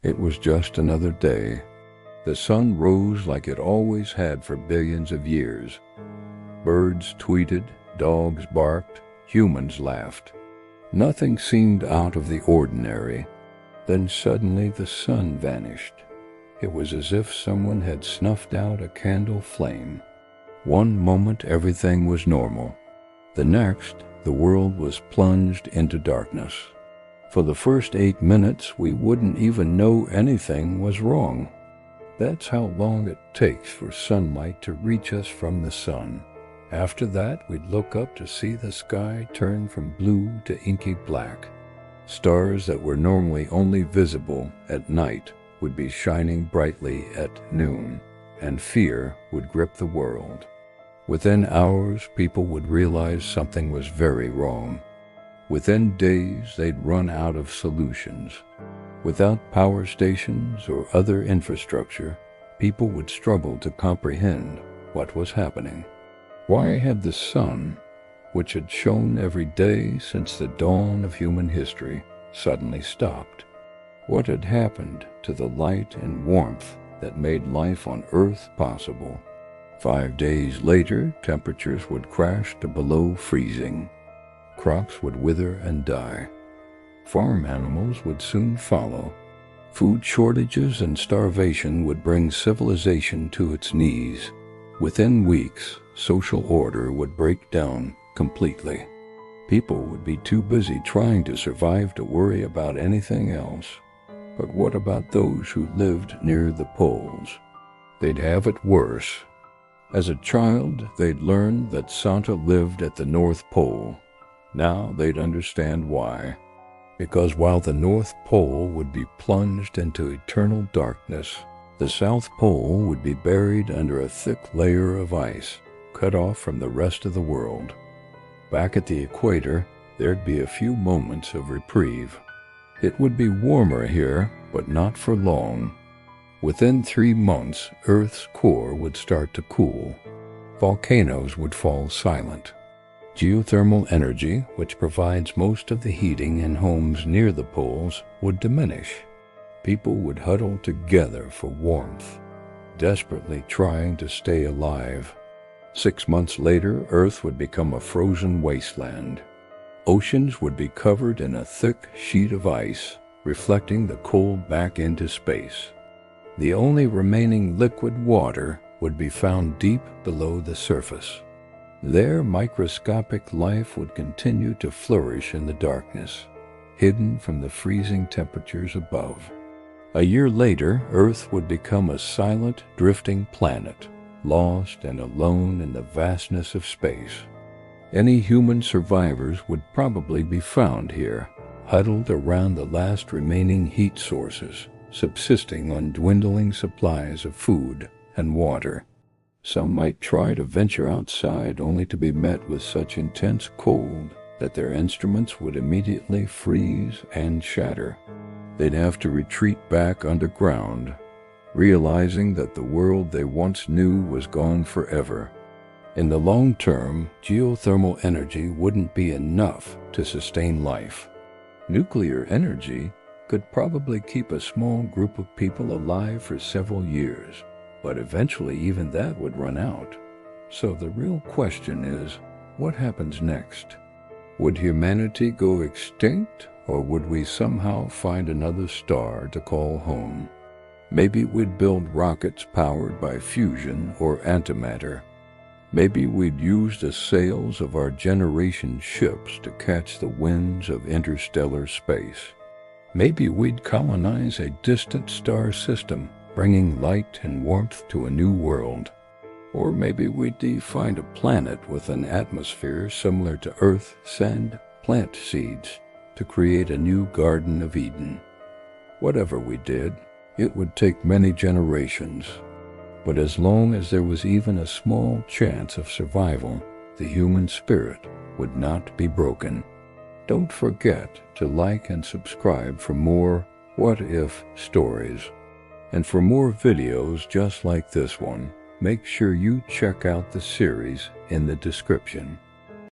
It was just another day. The sun rose like it always had for billions of years. Birds tweeted, dogs barked, humans laughed. Nothing seemed out of the ordinary. Then suddenly the sun vanished. It was as if someone had snuffed out a candle flame. One moment everything was normal. The next, the world was plunged into darkness. For the first 8 minutes, we wouldn't even know anything was wrong. That's how long it takes for sunlight to reach us from the sun. After that, we'd look up to see the sky turn from blue to inky black. Stars that were normally only visible at night would be shining brightly at noon, and fear would grip the world. Within hours, people would realize something was very wrong. Within days, they'd run out of solutions. Without power stations or other infrastructure, people would struggle to comprehend what was happening. Why had the sun, which had shone every day since the dawn of human history, suddenly stopped? What had happened to the light and warmth that made life on Earth possible? 5 days later, temperatures would crash to below freezing. Crops would wither and die. Farm animals would soon follow. Food shortages and starvation would bring civilization to its knees. Within weeks, social order would break down completely. People would be too busy trying to survive to worry about anything else. But what about those who lived near the poles? They'd have it worse. As a child, they'd learned that Santa lived at the North Pole. Now they'd understand why. Because while the North Pole would be plunged into eternal darkness, the South Pole would be buried under a thick layer of ice, cut off from the rest of the world. Back at the equator, there'd be a few moments of reprieve. It would be warmer here, but not for long. Within 3 months, Earth's core would start to cool. Volcanoes would fall silent. Geothermal energy, which provides most of the heating in homes near the poles, would diminish. People would huddle together for warmth, desperately trying to stay alive. 6 months later, Earth would become a frozen wasteland. Oceans would be covered in a thick sheet of ice, reflecting the cold back into space. The only remaining liquid water would be found deep below the surface. There, microscopic life would continue to flourish in the darkness, hidden from the freezing temperatures above. A year later, Earth would become a silent, drifting planet, lost and alone in the vastness of space. Any human survivors would probably be found here, huddled around the last remaining heat sources, subsisting on dwindling supplies of food and water. Some might try to venture outside only to be met with such intense cold that their instruments would immediately freeze and shatter. They'd have to retreat back underground, realizing that the world they once knew was gone forever. In the long term, geothermal energy wouldn't be enough to sustain life. Nuclear energy could probably keep a small group of people alive for several years, but eventually even that would run out. So the real question is, what happens next? Would humanity go extinct, or would we somehow find another star to call home? Maybe we'd build rockets powered by fusion or antimatter. Maybe we'd use the sails of our generation's ships to catch the winds of interstellar space. Maybe we'd colonize a distant star system, bringing light and warmth to a new world. Or maybe we'd find a planet with an atmosphere similar to Earth, send plant seeds to create a new Garden of Eden. Whatever we did, it would take many generations. But as long as there was even a small chance of survival, the human spirit would not be broken. Don't forget to like and subscribe for more What If stories. And for more videos just like this one, make sure you check out the series in the description.